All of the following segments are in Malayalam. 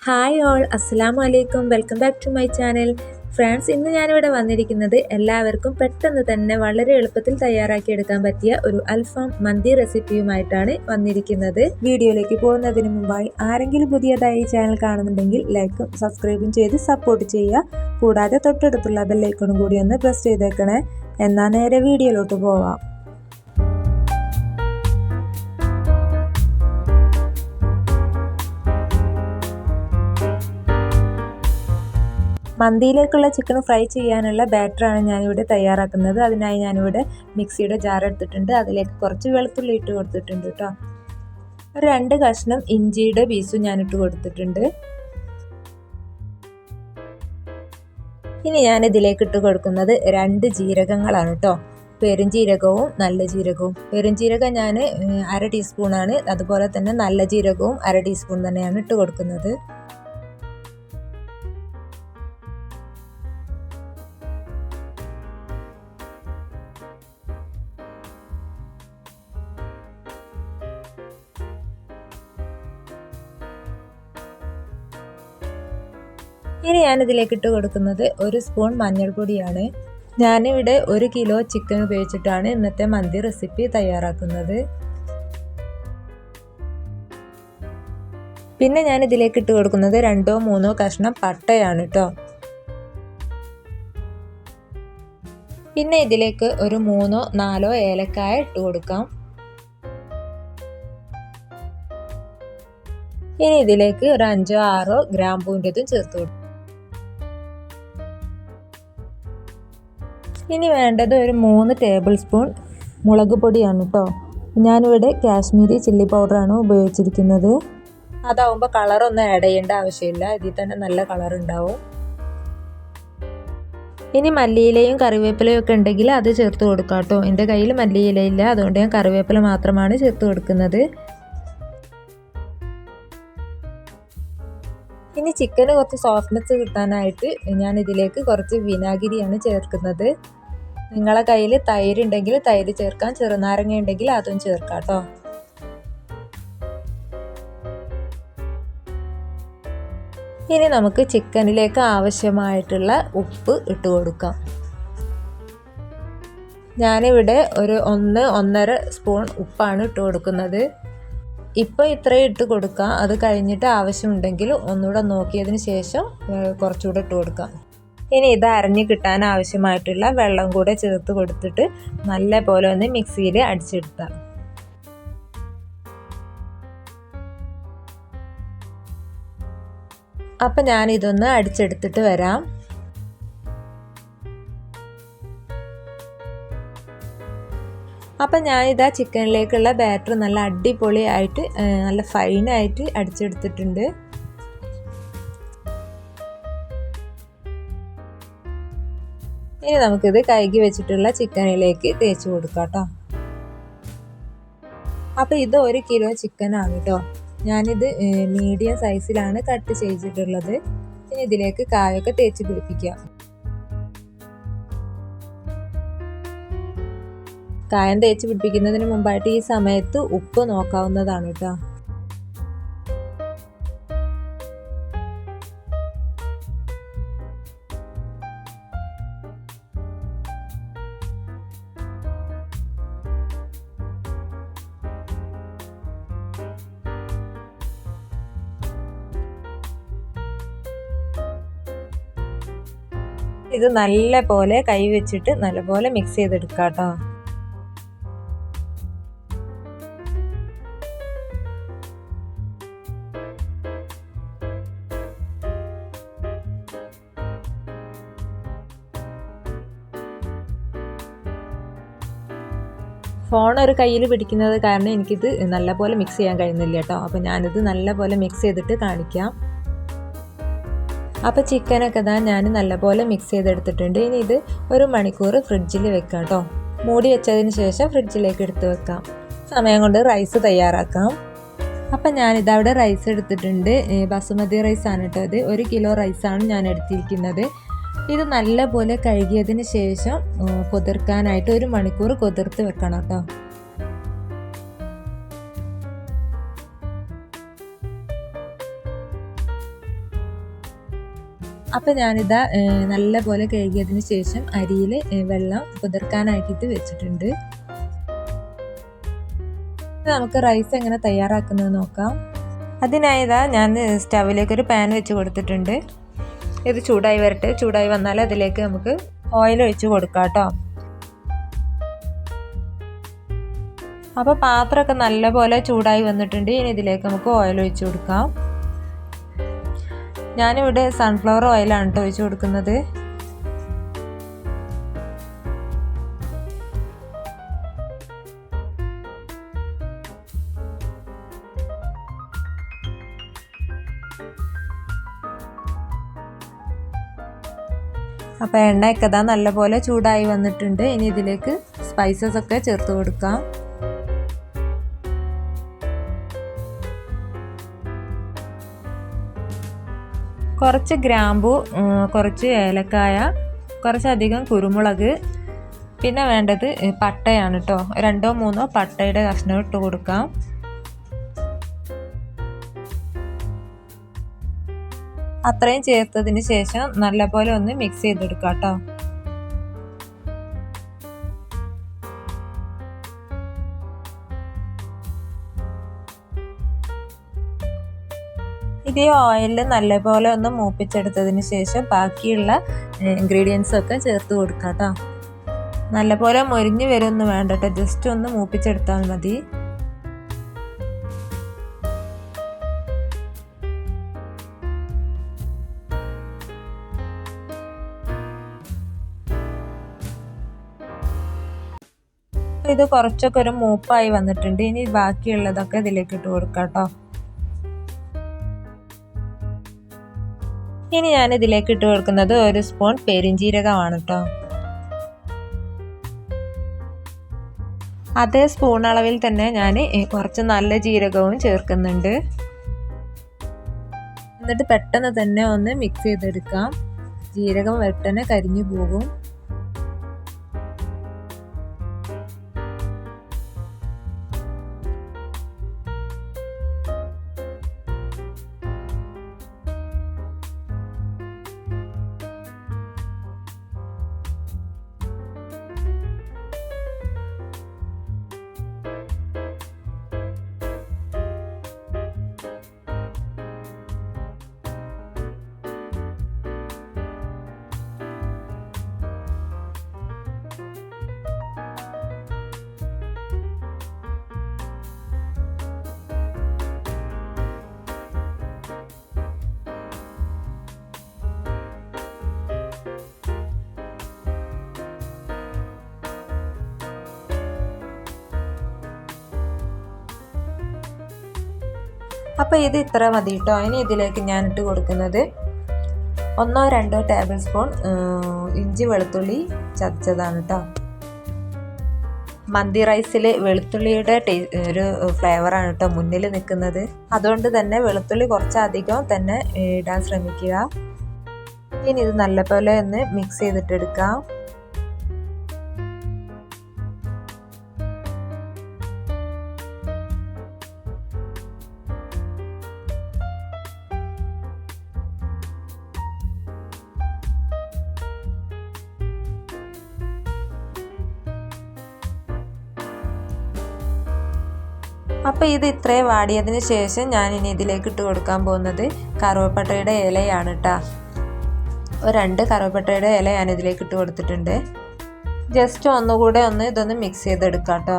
ഹായ് ഓൾ, അസ്സലാമു അലൈക്കും. Welcome back to my channel. Friends, ഇന്ന് ഞാനിവിടെ വന്നിരിക്കുന്നത് എല്ലാവർക്കും പെട്ടെന്ന് തന്നെ വളരെ എളുപ്പത്തിൽ തയ്യാറാക്കിയെടുക്കാൻ പറ്റിയ ഒരു അൽഫാം മന്തി റെസിപ്പിയുമായിട്ടാണ് വന്നിരിക്കുന്നത്. വീഡിയോയിലേക്ക് പോകുന്നതിന് മുമ്പായി ആരെങ്കിലും പുതിയതായി ഈ ചാനൽ കാണുന്നുണ്ടെങ്കിൽ ലൈക്കും സബ്സ്ക്രൈബും ചെയ്ത് സപ്പോർട്ട് ചെയ്യുക. കൂടാതെ തൊട്ടടുത്തുള്ള ബെല്ലൈക്കണും കൂടി ഒന്ന് പ്രസ് ചെയ്തേക്കണേ. എന്നാൽ നേരെ വീഡിയോയിലോട്ട് പോവാം. മന്തിയിലേക്കുള്ള ചിക്കൻ ഫ്രൈ ചെയ്യാനുള്ള ബാറ്ററാണ് ഞാനിവിടെ തയ്യാറാക്കുന്നത്. അതിനായി ഞാനിവിടെ മിക്സിയുടെ ജാർ എടുത്തിട്ടുണ്ട്. അതിലേക്ക് കുറച്ച് വെളുത്തുള്ളി ഇട്ട് കൊടുത്തിട്ടുണ്ട് കേട്ടോ. ഒരു 2 കഷ്ണം ഇഞ്ചിയുടെ പീസും ഞാനിട്ട് കൊടുത്തിട്ടുണ്ട്. ഇനി ഞാനിതിലേക്ക് ഇട്ട് കൊടുക്കുന്നത് 2 ജീരകങ്ങളാണ് കേട്ടോ. പെരുംജീരകവും നല്ല ജീരകവും. പെരുംജീരകം ഞാൻ 1/2 ടീസ്പൂണാണ്. അതുപോലെ തന്നെ നല്ല ജീരകവും 1/2 ടീസ്പൂൺ തന്നെയാണ് ഇട്ട് കൊടുക്കുന്നത്. ഇനി ഞാനിതിലേക്ക് ഇട്ട് കൊടുക്കുന്നത് 1 സ്പൂൺ മഞ്ഞൾപ്പൊടിയാണ്. ഞാനിവിടെ 1 കിലോ ചിക്കൻ ഉപയോഗിച്ചിട്ടാണ് ഇന്നത്തെ മന്തി റെസിപ്പി തയ്യാറാക്കുന്നത്. പിന്നെ ഞാനിതിലേക്ക് ഇട്ട് കൊടുക്കുന്നത് 2-3 കഷ്ണം പട്ടയാണ് കേട്ടോ. പിന്നെ ഇതിലേക്ക് ഒരു 3-4 ഏലക്കായ ഇട്ട് കൊടുക്കാം. ഇനി ഇതിലേക്ക് ഒരു 5-6 ഗ്രാമ്പൂവിൻ്റെതും ചേർത്ത് കൊടുക്കാം. ഇനി വേണ്ടത് ഒരു 3 ടേബിൾ സ്പൂൺ മുളക് പൊടിയാണ് കേട്ടോ. ഞാനിവിടെ കാശ്മീരി ചില്ലി പൗഡറാണ് ഉപയോഗിച്ചിരിക്കുന്നത്. അതാവുമ്പോൾ കളറൊന്നും ആഡ് ചെയ്യേണ്ട ആവശ്യമില്ല, ഇതിൽ തന്നെ നല്ല കളർ ഉണ്ടാവും. ഇനി മല്ലിയിലയും കറിവേപ്പിലയും ഒക്കെ ഉണ്ടെങ്കിൽ അത് ചേർത്ത് കൊടുക്കാം കേട്ടോ. എൻ്റെ കയ്യിൽ മല്ലിയിലയില്ല, അതുകൊണ്ട് ഞാൻ കറിവേപ്പില മാത്രമാണ് ചേർത്ത് കൊടുക്കുന്നത്. ഇനി ചിക്കന് കുറച്ച് സോഫ്റ്റ്നെസ് കിട്ടാനായിട്ട് ഞാൻ ഇതിലേക്ക് കുറച്ച് വിനാഗിരിയാണ് ചേർക്കുന്നത്. നിങ്ങളെ കയ്യിൽ തൈര് ഉണ്ടെങ്കിൽ തൈര് ചേർക്കാം, ചെറുനാരങ്ങ ഉണ്ടെങ്കിൽ അതും ചേർക്കാം കേട്ടോ. ഇനി നമുക്ക് ചിക്കനിലേക്ക് ആവശ്യമായിട്ടുള്ള ഉപ്പ് ഇട്ട് കൊടുക്കാം. ഞാനിവിടെ ഒരു 1-1.5 സ്പൂൺ ഉപ്പാണ് ഇട്ട് കൊടുക്കുന്നത്. ഇപ്പോൾ ഇത്രയും ഇട്ട് കൊടുക്കാം. അത് കഴിഞ്ഞിട്ട് ആവശ്യമുണ്ടെങ്കിൽ ഒന്നുകൂടെ നോക്കിയതിന് ശേഷം കുറച്ചുകൂടെ ഇട്ട് കൊടുക്കാം. ഇനി ഇത് അരഞ്ഞ് കിട്ടാൻ ആവശ്യമായിട്ടുള്ള വെള്ളം കൂടെ ചേർത്ത് കൊടുത്തിട്ട് നല്ല പോലെ ഒന്ന് മിക്സിയിൽ അടിച്ചെടുക്കാം. അപ്പം ഞാനിതൊന്ന് അടിച്ചെടുത്തിട്ട് വരാം. അപ്പം ഞാനിതാ ചിക്കനിലേക്കുള്ള ബാറ്റർ നല്ല അടിപൊളിയായിട്ട് നല്ല ഫൈനായിട്ട് അടിച്ചെടുത്തിട്ടുണ്ട്. ഇനി നമുക്കിത് കഴുകി വെച്ചിട്ടുള്ള ചിക്കനിലേക്ക് തേച്ച് കൊടുക്കാം കേട്ടോ. അപ്പം ഇത് 1 കിലോ ചിക്കനാണ് കേട്ടോ. ഞാനിത് മീഡിയം സൈസിലാണ് കട്ട് ചെയ്തിട്ടുള്ളത്. ഇനി ഇതിലേക്ക് കായൊക്കെ തേച്ച് പിടിപ്പിക്കാം. കായം തേച്ച് പിടിപ്പിക്കുന്നതിന് മുമ്പായിട്ട് ഈ സമയത്ത് ഉപ്പ് നോക്കാവുന്നതാണ് കേട്ടോ. ഇത് നല്ല പോലെ കൈ വെച്ചിട്ട് നല്ലപോലെ മിക്സ് ചെയ്തെടുക്കാം കേട്ടോ. ഫോൺ ഒരു കയ്യിൽ പിടിക്കുന്നത് കാരണം എനിക്കിത് നല്ലപോലെ മിക്സ് ചെയ്യാൻ കഴിയുന്നില്ല കേട്ടോ. അപ്പോൾ ഞാനിത് നല്ലപോലെ മിക്സ് ചെയ്തിട്ട് കാണിക്കാം. അപ്പോൾ ചിക്കനൊക്കെ ഞാൻ നല്ലപോലെ മിക്സ് ചെയ്തെടുത്തിട്ടുണ്ട്. ഇനി ഇത് 1 മണിക്കൂർ ഫ്രിഡ്ജിൽ വെക്കാം കേട്ടോ. മൂടി വെച്ചതിന് ശേഷം ഫ്രിഡ്ജിലേക്ക് എടുത്ത് വെക്കാം. സമയം കൊണ്ട് റൈസ് തയ്യാറാക്കാം. അപ്പം ഞാനിതവിടെ റൈസ് എടുത്തിട്ടുണ്ട്. ബസുമതി റൈസാണ് കേട്ടോ. ഇത് 1 കിലോ റൈസാണ് ഞാൻ എടുത്തിരിക്കുന്നത്. ഇത് നല്ലപോലെ കഴുകിയതിന് ശേഷം കുതിർക്കാനായിട്ട് 1 മണിക്കൂർ കുതിർത്ത് വെക്കണം കേട്ടോ. അപ്പോൾ ഞാനിതാ നല്ലപോലെ കഴുകിയതിന് ശേഷം അരിയിൽ വെള്ളം കുതിർക്കാനാക്കിയിട്ട് വെച്ചിട്ടുണ്ട്. നമുക്ക് റൈസ് എങ്ങനെ തയ്യാറാക്കുന്നത് നോക്കാം. അതിനായി ഞാൻ സ്റ്റൗവിലേക്ക് ഒരു പാൻ വെച്ച് കൊടുത്തിട്ടുണ്ട്. ഇത് ചൂടായി വരട്ടെ. ചൂടായി വന്നാൽ അതിലേക്ക് നമുക്ക് ഓയിൽ ഒഴിച്ച് കൊടുക്കാം കേട്ടോ. അപ്പോൾ പാത്രമൊക്കെ നല്ലപോലെ ചൂടായി വന്നിട്ടുണ്ട്. ഇനി ഇതിലേക്ക് നമുക്ക് ഓയിൽ ഒഴിച്ച് കൊടുക്കാം. ഞാനിവിടെ സൺഫ്ലവർ ഓയിലാണ് കേട്ടോ ഒഴിച്ച് കൊടുക്കുന്നത്. അപ്പോൾ എണ്ണയൊക്കെ നല്ലപോലെ ചൂടായി വന്നിട്ടുണ്ട്. ഇനി ഇതിലേക്ക് സ്പൈസസ് ഒക്കെ ചേർത്ത് കൊടുക്കാം. കുറച്ച് ഗ്രാമ്പു, കുറച്ച് ഏലക്കായ, കുറച്ചധികം കുരുമുളക്, പിന്നെ വേണ്ടത് പട്ടയാണ് കേട്ടോ. 2-3 പട്ടയുടെ കഷ്ണം ഇട്ട് കൊടുക്കാം. അത്രയും ചേർത്തതിന് ശേഷം നല്ലപോലെ ഒന്ന് മിക്സ് ചെയ്തെടുക്കാം കേട്ടോ. ഇതേ ഓയിലിൽ നല്ലപോലെ ഒന്ന് മൂപ്പിച്ചെടുത്തതിന് ശേഷം ബാക്കിയുള്ള ഇൻഗ്രീഡിയൻസ് ഒക്കെ ചേർത്ത് കൊടുക്കാം കേട്ടോ. നല്ലപോലെ മൊരിഞ്ഞ് വരുമൊന്നും വേണ്ട കേട്ടോ, ജസ്റ്റ് ഒന്ന് മൂപ്പിച്ചെടുത്താൽ മതി. ഇത് കുറച്ചൊക്കെ ഒരു മൂപ്പായി വന്നിട്ടുണ്ട്. ഇനി ബാക്കിയുള്ളതൊക്കെ ഇതിലേക്ക് ഇട്ട് കൊടുക്കാം കേട്ടോ. ഇനി ഞാൻ ഇതിലേക്ക് ഇട്ട് കൊടുക്കുന്നത് 1 സ്പൂൺ പെരിഞ്ജീരകമാണ് കേട്ടോ. അതേ സ്പൂൺ അളവിൽ തന്നെ ഞാൻ കുറച്ച് നല്ല ജീരകവും ചേർക്കുന്നുണ്ട്. എന്നിട്ട് പെട്ടെന്ന് തന്നെ ഒന്ന് മിക്സ് ചെയ്തെടുക്കാം. ജീരകം പെട്ടെന്ന് കരിഞ്ഞു പോകും. അപ്പോൾ ഇത് ഇത്ര മതി കേട്ടോ. ഇനി ഇതിലേക്ക് ഞാൻ ഇട്ട് കൊടുക്കുന്നത് 1-2 ടേബിൾ സ്പൂൺ ഇഞ്ചി വെളുത്തുള്ളി ചതച്ചതാണ് കേട്ടോ. മന്തി റൈസിൽ വെളുത്തുള്ളിയുടെ ഒരു ഫ്ലേവറാണ് കേട്ടോ മുന്നിൽ നിൽക്കുന്നത്. അതുകൊണ്ട് തന്നെ വെളുത്തുള്ളി കുറച്ചധികം തന്നെ ഇടാൻ ശ്രമിക്കുക. ഇനി ഇത് നല്ലപോലെ ഒന്ന് മിക്സ് ചെയ്തിട്ടെടുക്കാം. അപ്പോൾ ഇത് ഇത്രയും വാടിയതിന് ശേഷം ഞാൻ ഇനി ഇതിലേക്ക് ഇട്ട് കൊടുക്കാൻ പോകുന്നത് കറുവപ്പട്ടയുടെ ഇലയാണ് കേട്ടോ. 2 കറുവപ്പട്ടയുടെ ഇല ഞാൻ ഇതിലേക്ക് ഇട്ട് കൊടുത്തിട്ടുണ്ട്. ജസ്റ്റ് ഒന്നുകൂടെ ഇതൊന്ന് മിക്സ് ചെയ്തെടുക്കാം കേട്ടോ.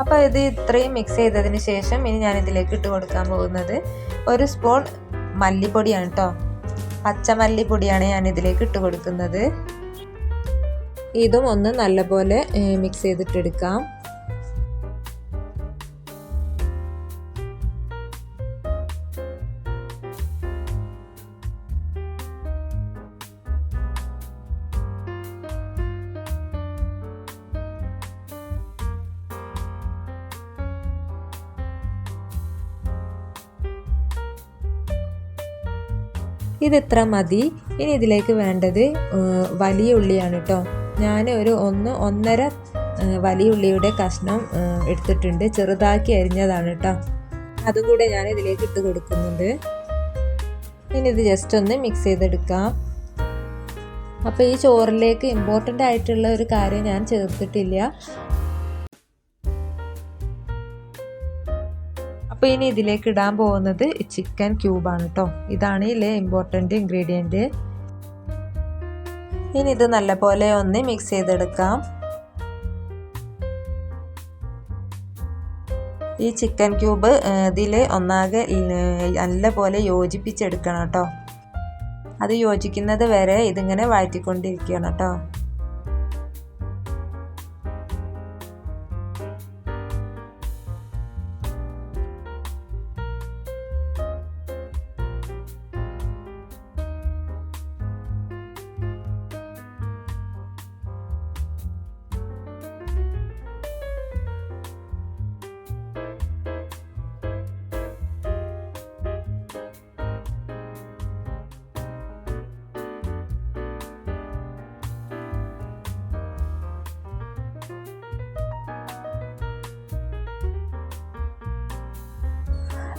അപ്പോൾ ഇത് ഇത്രയും മിക്സ് ചെയ്തതിന് ശേഷം ഇനി ഞാൻ ഇതിലേക്ക് ഇട്ട് കൊടുക്കാൻ പോകുന്നത് 1 സ്പൂൺ മല്ലിപ്പൊടിയാണ് കേട്ടോ. പച്ചമല്ലിപ്പൊടിയാണ് ഞാൻ ഇതിലേക്ക് ഇട്ട് കൊടുക്കുന്നത്. ഇതും ഒന്ന് നല്ലപോലെ മിക്സ് ചെയ്തിട്ടെടുക്കാം. ഇതിത്ര മതി. ഇനി ഇതിലേക്ക് വേണ്ടത് വലിയ ഉള്ളിയാണ് കേട്ടോ. ഞാൻ ഒരു 1-1.5 വലിയ ഉള്ളിയുടെ കഷ്ണം എടുത്തിട്ടുണ്ട്, ചെറുതാക്കി അരിഞ്ഞതാണ് കേട്ടോ. അതും കൂടെ ഞാൻ ഇതിലേക്ക് ഇട്ട് കൊടുക്കുന്നുണ്ട്. ഇനി ഇത് ജസ്റ്റ് ഒന്ന് മിക്സ് ചെയ്തെടുക്കാം. അപ്പോൾ ഈ ചോറിലേക്ക് ഇമ്പോർട്ടൻ്റ് ആയിട്ടുള്ള ഒരു കാര്യം ഞാൻ ചേർത്തിട്ടില്ല. അപ്പോൾ ഇനി ഇതിലേക്ക് ഇടാൻ പോകുന്നത് ചിക്കൻ ക്യൂബാണ് കേട്ടോ. ഇതാണ് ഇതിലെ ഇമ്പോർട്ടൻ്റ് ഇൻഗ്രീഡിയൻറ്റ്. ഇനി ഇത് നല്ലപോലെ ഒന്ന് മിക്സ് ചെയ്തെടുക്കാം. ഈ ചിക്കൻ ക്യൂബ് ഇതിൽ ഒന്നാകെ നല്ലപോലെ യോജിപ്പിച്ചെടുക്കണം കേട്ടോ. അത് യോജിക്കുന്നത് വരെ ഇതിങ്ങനെ വഴറ്റിക്കൊണ്ടിരിക്കണം കേട്ടോ.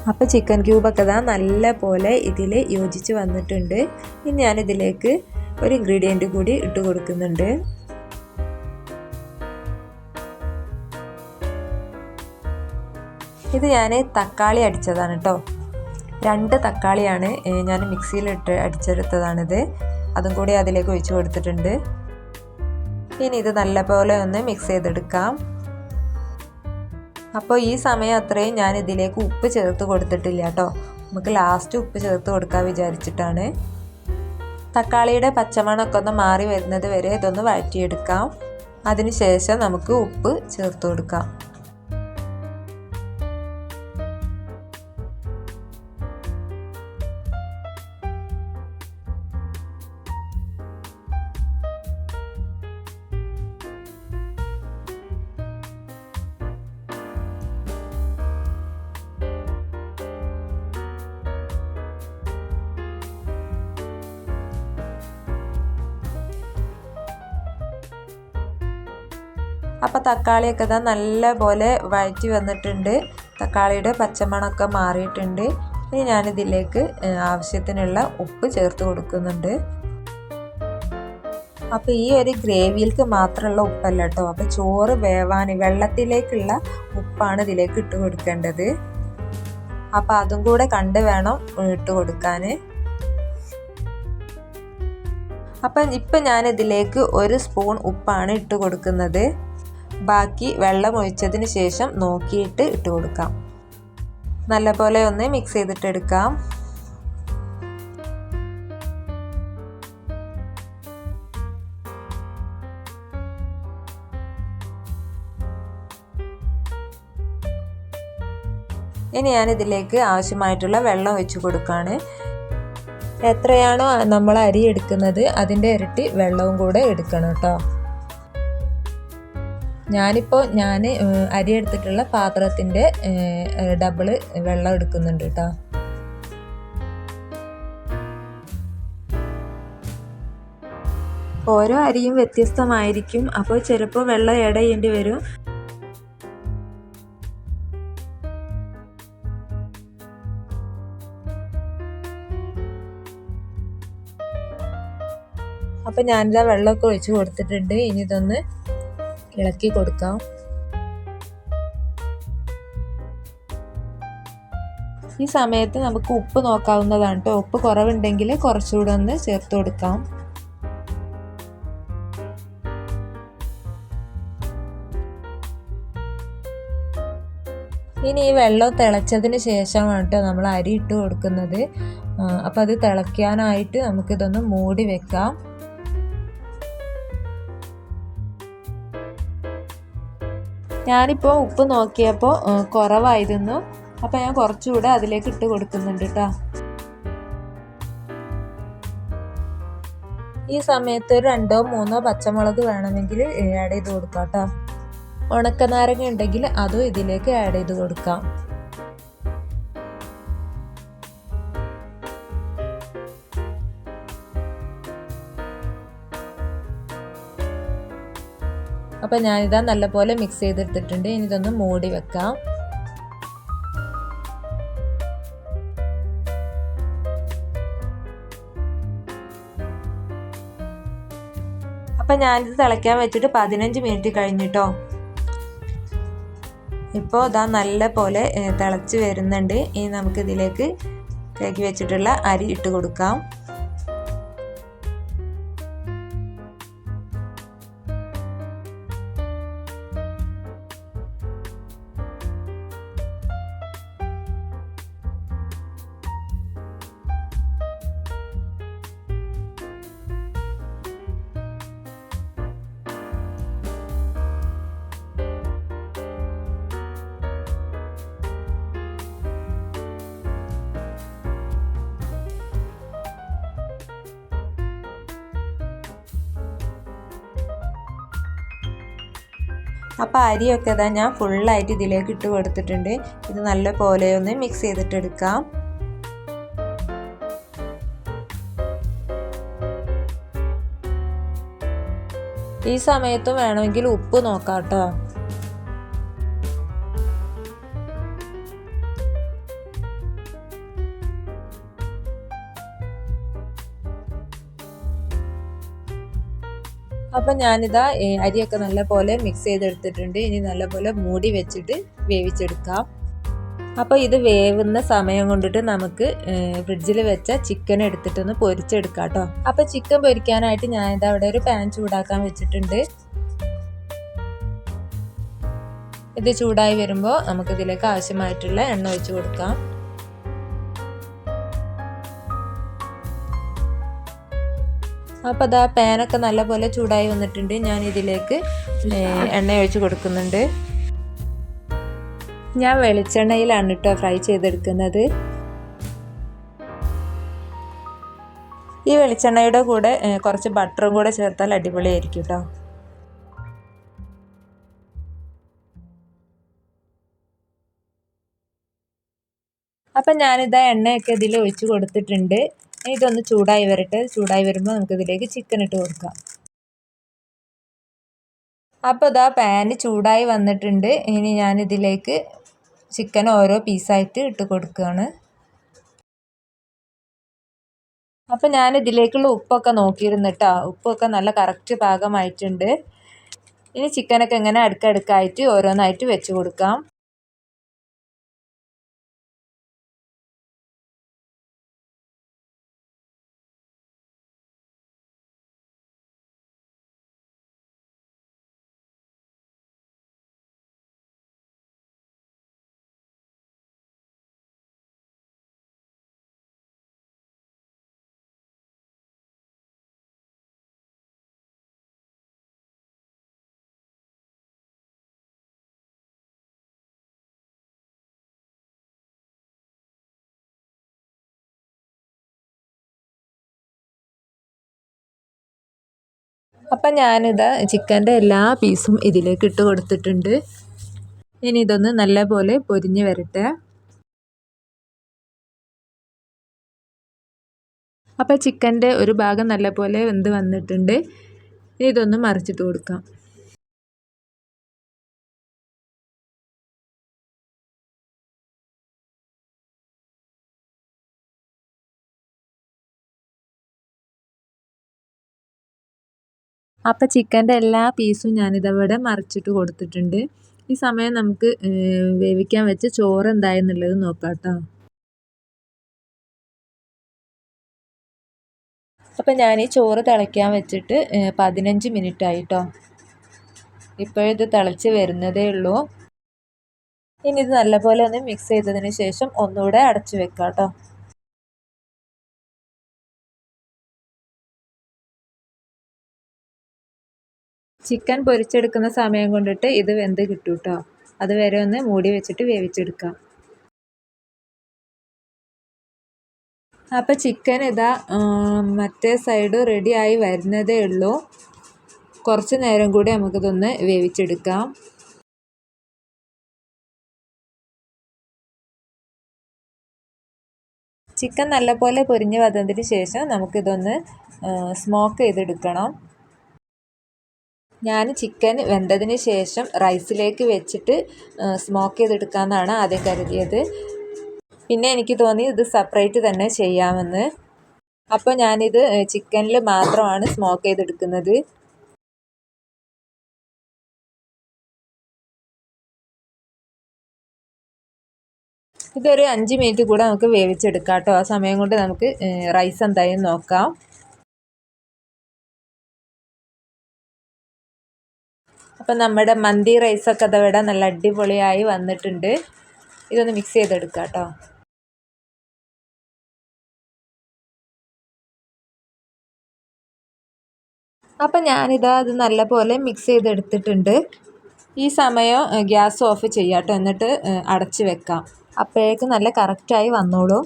അപ്പോൾ ചിക്കൻ ക്യൂബൊക്കെ നല്ല പോലെ ഇതിൽ യോജിച്ച് വന്നിട്ടുണ്ട്. ഇനി ഞാനിതിലേക്ക് ഒരു ഇൻഗ്രീഡിയൻറ്റ് കൂടി ഇട്ട് കൊടുക്കുന്നുണ്ട്. ഇത് ഞാൻ തക്കാളി അടിച്ചതാണ് കേട്ടോ. 2 തക്കാളിയാണ് ഞാൻ മിക്സിയിലിട്ട് അടിച്ചെടുത്തതാണിത്. അതും കൂടി അതിലേക്ക് ഒഴിച്ച് കൊടുത്തിട്ടുണ്ട്. ഇനി ഇത് നല്ലപോലെ ഒന്ന് മിക്സ് ചെയ്തെടുക്കാം. അപ്പോൾ ഈ സമയം അത്രയും ഞാൻ ഇതിലേക്ക് ഉപ്പ് ചേർത്ത് കൊടുത്തിട്ടില്ല കേട്ടോ. നമുക്ക് ലാസ്റ്റ് ഉപ്പ് ചേർത്ത് കൊടുക്കാൻ വിചാരിച്ചിട്ടാണ്. തക്കാളിയുടെ പച്ചമണമൊക്കെ ഒന്ന് മാറി വരുന്നത് വരെ ഇതൊന്ന് വഴറ്റിയെടുക്കാം. അതിനുശേഷം നമുക്ക് ഉപ്പ് ചേർത്ത് കൊടുക്കാം. അപ്പോൾ തക്കാളിയൊക്കെ നല്ല പോലെ വഴറ്റി വന്നിട്ടുണ്ട്. തക്കാളിയുടെ പച്ചമണമൊക്കെ മാറിയിട്ടുണ്ട്. ഇനി ഞാനിതിലേക്ക് ആവശ്യത്തിനുള്ള ഉപ്പ് ചേർത്ത് കൊടുക്കുന്നുണ്ട്. അപ്പോൾ ഈ ഒരു ഗ്രേവിയിലേക്ക് മാത്രമുള്ള ഉപ്പല്ല കേട്ടോ. അപ്പോൾ ചോറ് വേവാൻ വെള്ളത്തിലേക്കുള്ള ഉപ്പാണ് ഇതിലേക്ക് ഇട്ട് കൊടുക്കേണ്ടത്. അപ്പോൾ അതും കൂടെ കണ്ട് വേണം ഇട്ട് കൊടുക്കാൻ. അപ്പം ഇപ്പം ഞാനിതിലേക്ക് 1 സ്പൂൺ ഉപ്പാണ് ഇട്ട് കൊടുക്കുന്നത്. ബാക്കി വെള്ളം ഒഴിച്ചതിന് ശേഷം നോക്കിയിട്ട് ഇട്ട് കൊടുക്കാം. നല്ലപോലെ ഒന്ന് മിക്സ് ചെയ്തിട്ടെടുക്കാം. ഇനി ഞാനിതിലേക്ക് ആവശ്യമായിട്ടുള്ള വെള്ളം ഒഴിച്ച് കൊടുക്കുകയാണ്. എത്രയാണോ നമ്മൾ അരി എടുക്കുന്നത് അതിൻ്റെ ഇരട്ടി വെള്ളവും കൂടെ എടുക്കണം കേട്ടോ. ഞാൻ അരി എടുത്തിട്ടുള്ള പാത്രത്തിൻ്റെ ഡബിള് വെള്ളം എടുക്കുന്നുണ്ട് കേട്ടോ. ഓരോ അരിയും വ്യത്യസ്തമായിരിക്കും. അപ്പോൾ ചിലപ്പോൾ വെള്ളം ആഡ് ചെയ്യേണ്ടി വരും. അപ്പോൾ ഞാനിതാ വെള്ളമൊക്കെ ഒഴിച്ച് കൊടുത്തിട്ടുണ്ട്. ഇനി ഇതൊന്ന് ഇളക്കി കൊടുക്കാം. ഈ സമയത്ത് നമുക്ക് ഉപ്പ് നോക്കാവുന്നതാണ് കേട്ടോ. ഉപ്പ് കുറവുണ്ടെങ്കിൽ കുറച്ചുകൂടെ ഒന്ന് ചേർത്ത് കൊടുക്കാം. ഇനി ഈ വെള്ളം തിളച്ചതിന് ശേഷമാണ് കേട്ടോ നമ്മൾ അരി ഇട്ട് കൊടുക്കുന്നത്. അപ്പോൾ അത് തിളയ്ക്കാനായിട്ട് നമുക്കിതൊന്ന് മൂടി വെക്കാം. ഞാനിപ്പോൾ ഉപ്പ് നോക്കിയപ്പോൾ കുറവായിരുന്നു. അപ്പോൾ ഞാൻ കുറച്ചുകൂടെ അതിലേക്ക് ഇട്ട് കൊടുക്കുന്നുണ്ട് കേട്ടോ. ഈ സമയത്ത് 2-3 പച്ചമുളക് വേണമെങ്കിൽ ആഡ് ചെയ്ത് കൊടുക്കാം കേട്ടോ. ഉണക്കനാരങ്ങ ഉണ്ടെങ്കിൽ അതും ഇതിലേക്ക് ആഡ് ചെയ്ത് കൊടുക്കാം. അപ്പോൾ ഞാനിതാ നല്ലപോലെ മിക്സ് ചെയ്തെടുത്തിട്ടുണ്ട്. ഇനി ഇതൊന്ന് മൂടി വെക്കാം. അപ്പം ഞാനിത് തിളയ്ക്കാൻ വെച്ചിട്ട് 15 മിനിറ്റ് കഴിഞ്ഞിട്ടോ. ഇപ്പോൾ ഇതാ നല്ല പോലെ തിളച്ച് വരുന്നുണ്ട്. ഇനി നമുക്കിതിലേക്ക് കഴുകി വെച്ചിട്ടുള്ള അരി ഇട്ട് കൊടുക്കാം. അപ്പോൾ അരിയൊക്കെ ഇതാ ഞാൻ ഫുള്ളായിട്ട് ഇതിലേക്ക് ഇട്ട് കൊടുത്തിട്ടുണ്ട്. ഇത് നല്ല പോലെ ഒന്ന് മിക്സ് ചെയ്തിട്ടെടുക്കാം. ഈ സമയത്തും വേണമെങ്കിൽ ഉപ്പ് നോക്കാം കേട്ടോ. അപ്പം ഞാനിതാ അരിയൊക്കെ നല്ലപോലെ മിക്സ് ചെയ്തെടുത്തിട്ടുണ്ട്. ഇനി നല്ലപോലെ മൂടി വെച്ചിട്ട് വേവിച്ചെടുക്കാം. അപ്പോൾ ഇത് വേവുന്ന സമയം കൊണ്ടിട്ട് നമുക്ക് ഫ്രിഡ്ജിൽ വെച്ച ചിക്കൻ എടുത്തിട്ടൊന്ന് പൊരിച്ചെടുക്കാം കേട്ടോ. അപ്പോൾ ചിക്കൻ പൊരിക്കാനായിട്ട് ഞാനിതാ അവിടെ ഒരു പാൻ ചൂടാക്കാൻ വെച്ചിട്ടുണ്ട്. ഇത് ചൂടായി വരുമ്പോൾ നമുക്കിതിലേക്ക് ആവശ്യമായിട്ടുള്ള എണ്ണ ഒഴിച്ച് കൊടുക്കാം. അപ്പോൾ അതാ പാനൊക്കെ നല്ലപോലെ ചൂടായി വന്നിട്ടുണ്ട്. ഞാൻ ഇതിലേക്ക് എണ്ണ ഒഴിച്ച് കൊടുക്കുന്നുണ്ട്. ഞാൻ വെളിച്ചെണ്ണയിലാണ് കേട്ടോ ഫ്രൈ ചെയ്തെടുക്കുന്നത്. ഈ വെളിച്ചെണ്ണയുടെ കൂടെ കുറച്ച് ബട്ടറും കൂടെ ചേർത്താൽ അടിപൊളിയായിരിക്കും കേട്ടോ. അപ്പം ഞാനിതാ എണ്ണയൊക്കെ ഇതിൽ ഒഴിച്ച് കൊടുത്തിട്ടുണ്ട്. ഇതൊന്ന് ചൂടായി വരട്ടെ. ചൂടായി വരുമ്പോൾ നമുക്കിതിലേക്ക് ചിക്കൻ ഇട്ട് കൊടുക്കാം. അപ്പോൾ ഇതാ പാന് ചൂടായി വന്നിട്ടുണ്ട്. ഇനി ഞാനിതിലേക്ക് ചിക്കൻ ഓരോ പീസായിട്ട് ഇട്ട് കൊടുക്കുകയാണ്. അപ്പോൾ ഞാനിതിലേക്കുള്ള ഉപ്പൊക്കെ നോക്കിയിരുന്നു കേട്ടോ. ഉപ്പൊക്കെ നല്ല കറക്റ്റ് പാകമായിട്ടുണ്ട്. ഇനി ചിക്കനൊക്കെ ഇങ്ങനെ അടുക്കടുക്കായിട്ട് ഓരോന്നായിട്ട് വെച്ച് കൊടുക്കാം. അപ്പം ഞാനിത് ചിക്കൻ്റെ എല്ലാ പീസും ഇതിലേക്ക് ഇട്ട് കൊടുത്തിട്ടുണ്ട്. ഇനി ഇതൊന്ന് നല്ലപോലെ പൊരിഞ്ഞ് വരട്ടെ. അപ്പോൾ ചിക്കൻ്റെ ഒരു ഭാഗം നല്ലപോലെ വെന്ത് വന്നിട്ടുണ്ട്. ഇനി ഇതൊന്ന് മറിച്ചിട്ട് കൊടുക്കാം. അപ്പോൾ ചിക്കൻ്റെ എല്ലാ പീസും ഞാനിതവിടെ മറിച്ചിട്ട് കൊടുത്തിട്ടുണ്ട്. ഈ സമയം നമുക്ക് വേവിക്കാൻ വെച്ച് ചോറ് എന്തായെന്നുള്ളത് നോക്കാം കേട്ടോ. അപ്പം ഞാൻ ഈ ചോറ് തിളയ്ക്കാൻ വെച്ചിട്ട് 15 മിനിറ്റ് ആയിട്ടോ. ഇപ്പോഴിത് തിളച്ച് വരുന്നതേ ഉള്ളൂ. ഇനി ഇത് നല്ലപോലെ ഒന്ന് മിക്സ് ചെയ്തതിന് ശേഷം ഒന്നുകൂടെ അടച്ചു വെക്കാം കേട്ടോ. ചിക്കൻ പൊരിച്ചെടുക്കുന്ന സമയം കൊണ്ടിട്ട് ഇത് വെന്ത് കിട്ടും കേട്ടോ. അതുവരെ ഒന്ന് മൂടി വെച്ചിട്ട് വേവിച്ചെടുക്കാം. അപ്പോൾ ചിക്കൻ ഇതാ മറ്റേ സൈഡ് റെഡി ആയി വരുന്നതേ ഉള്ളൂ. കുറച്ച് നേരം കൂടി നമുക്കിതൊന്ന് വേവിച്ചെടുക്കാം. ചിക്കൻ നല്ലപോലെ പൊരിഞ്ഞ് വന്നതിന് ശേഷം നമുക്കിതൊന്ന് സ്മോക്ക് ചെയ്തെടുക്കണം. ഞാൻ ചിക്കൻ വെന്തതിന് ശേഷം റൈസിലേക്ക് വെച്ചിട്ട് സ്മോക്ക് ചെയ്തെടുക്കാമെന്നാണ് ആദ്യം കരുതിയത്. പിന്നെ എനിക്ക് തോന്നി ഇത് സെപ്പറേറ്റ് തന്നെ ചെയ്യാമെന്ന്. അപ്പോൾ ഞാനിത് ചിക്കനിൽ മാത്രമാണ് സ്മോക്ക് ചെയ്തെടുക്കുന്നത്. ഇതൊരു 5 മിനിറ്റ് കൂടെ നമുക്ക് വേവിച്ചെടുക്കാം കേട്ടോ. ആ സമയം കൊണ്ട് നമുക്ക് റൈസ് എന്തായാലും നോക്കാം. അപ്പം നമ്മുടെ മന്തി റൈസൊക്കെ അതവിടെ നല്ല അടിപൊളിയായി വന്നിട്ടുണ്ട്. ഇതൊന്ന് മിക്സ് ചെയ്തെടുക്കാം കേട്ടോ. അപ്പം ഞാനിതാ അത് നല്ലപോലെ മിക്സ് ചെയ്തെടുത്തിട്ടുണ്ട്. ഈ സമയം ഗ്യാസ് ഓഫ് ചെയ്യാം കേട്ടോ. എന്നിട്ട് അടച്ച് വെക്കാം. അപ്പോഴേക്കും നല്ല കറക്റ്റായി വന്നോളൂ.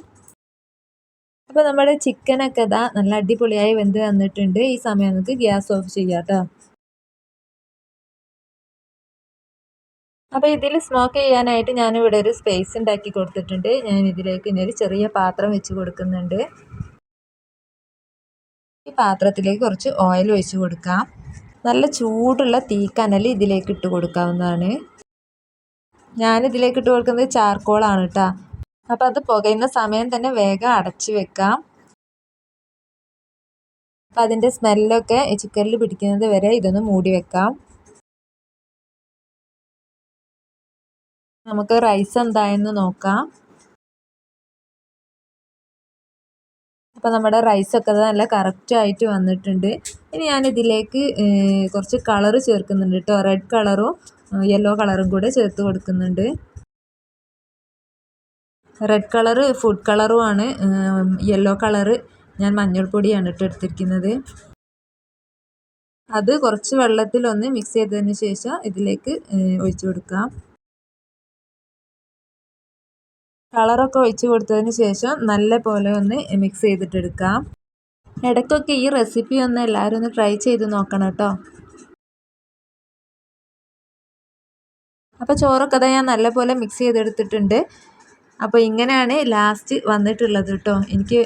അപ്പോൾ നമ്മുടെ ചിക്കനൊക്കെ ഇതാ നല്ല അടിപൊളിയായി വെന്ത് വന്നിട്ടുണ്ട്. ഈ സമയം നമുക്ക് ഗ്യാസ് ഓഫ് ചെയ്യാം കേട്ടോ. അപ്പോൾ ഇതിൽ സ്മോക്ക് ചെയ്യാനായിട്ട് ഞാനിവിടെ ഒരു സ്പേസ് ഉണ്ടാക്കി കൊടുത്തിട്ടുണ്ട്. ഞാൻ ഇതിലേക്ക് ഇനി ഒരു ചെറിയ പാത്രം വെച്ച് കൊടുക്കുന്നുണ്ട്. ഈ പാത്രത്തിലേക്ക് കുറച്ച് ഓയിൽ ഒഴിച്ച് കൊടുക്കാം. നല്ല ചൂടുള്ള തീക്കനൽ ഇതിലേക്ക് ഇട്ട് കൊടുക്കാവുന്നതാണ്. ഞാനിതിലേക്ക് ഇട്ട് കൊടുക്കുന്നത് ചാർക്കോളാണ് കേട്ടോ. അപ്പോൾ അത് പുകയുന്ന സമയം തന്നെ വേഗം അടച്ച് വെക്കാം. അപ്പം അതിൻ്റെ സ്മെല്ലൊക്കെ ചിക്കനിൽ പിടിക്കുന്നത് വരെ ഇതൊന്ന് മൂടി വെക്കാം. നമുക്ക് റൈസ് എന്തായെന്ന് നോക്കാം. അപ്പോൾ നമ്മുടെ റൈസൊക്കെ നല്ല കറക്റ്റായിട്ട് വന്നിട്ടുണ്ട്. ഇനി ഞാനിതിലേക്ക് കുറച്ച് കളറ് ചേർക്കുന്നുണ്ട് കേട്ടോ. റെഡ് കളറും യെല്ലോ കളറും കൂടെ ചേർത്ത് കൊടുക്കുന്നുണ്ട്. റെഡ് കളറ് ഫുഡ് കളറുമാണ്. യെല്ലോ കളറ് ഞാൻ മഞ്ഞൾപ്പൊടിയാണ് ഇട്ട് എടുത്തിരിക്കുന്നത്. അത് കുറച്ച് വെള്ളത്തിലൊന്ന് മിക്സ് ചെയ്തതിന് ശേഷം ഇതിലേക്ക് ഒഴിച്ചു കൊടുക്കാം. കളറൊക്കെ ഒഴിച്ച് കൊടുത്തതിന് ശേഷം നല്ല പോലെ ഒന്ന് മിക്സ് ചെയ്തിട്ടെടുക്കാം. ഇടയ്ക്കൊക്കെ ഈ റെസിപ്പി ഒന്ന് എല്ലാവരും ഒന്ന് ട്രൈ ചെയ്ത് നോക്കണം കേട്ടോ. അപ്പോൾ ചോറൊക്കെ അതാ ഞാൻ നല്ലപോലെ മിക്സ് ചെയ്തെടുത്തിട്ടുണ്ട്. അപ്പോൾ ഇങ്ങനെയാണ് ലാസ്റ്റ് വന്നിട്ടുള്ളത് കേട്ടോ. എനിക്ക്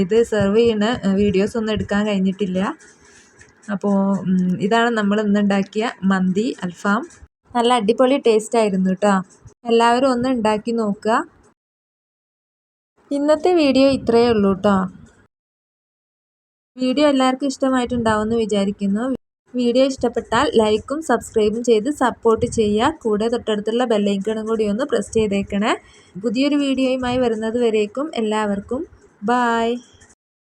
ഇത് സെർവ് ചെയ്യുന്ന വീഡിയോസ് ഒന്നും എടുക്കാൻ കഴിഞ്ഞിട്ടില്ല. അപ്പോൾ ഇതാണ് നമ്മൾ ഇന്നുണ്ടാക്കിയ മന്തി അൽഫാം. നല്ല അടിപൊളി ടേസ്റ്റ് ആയിരുന്നു കേട്ടോ. എല്ലാവരും ഒന്ന് ഉണ്ടാക്കി നോക്കുക. ഇന്നത്തെ വീഡിയോ ഇത്രയേ ഉള്ളൂ കേട്ടോ. വീഡിയോ എല്ലാവർക്കും ഇഷ്ടമായിട്ടുണ്ടാവുമെന്ന് വിചാരിക്കുന്നു. വീഡിയോ ഇഷ്ടപ്പെട്ടാൽ ലൈക്കും സബ്സ്ക്രൈബും ചെയ്ത് സപ്പോർട്ട് ചെയ്യുക. കൂടെ തൊട്ടടുത്തുള്ള ബെല്ലൈക്കണും കൂടി ഒന്ന് പ്രസ് ചെയ്തേക്കണേ. പുതിയൊരു വീഡിയോയുമായി വരുന്നത് വരേക്കും എല്ലാവർക്കും ബായ്.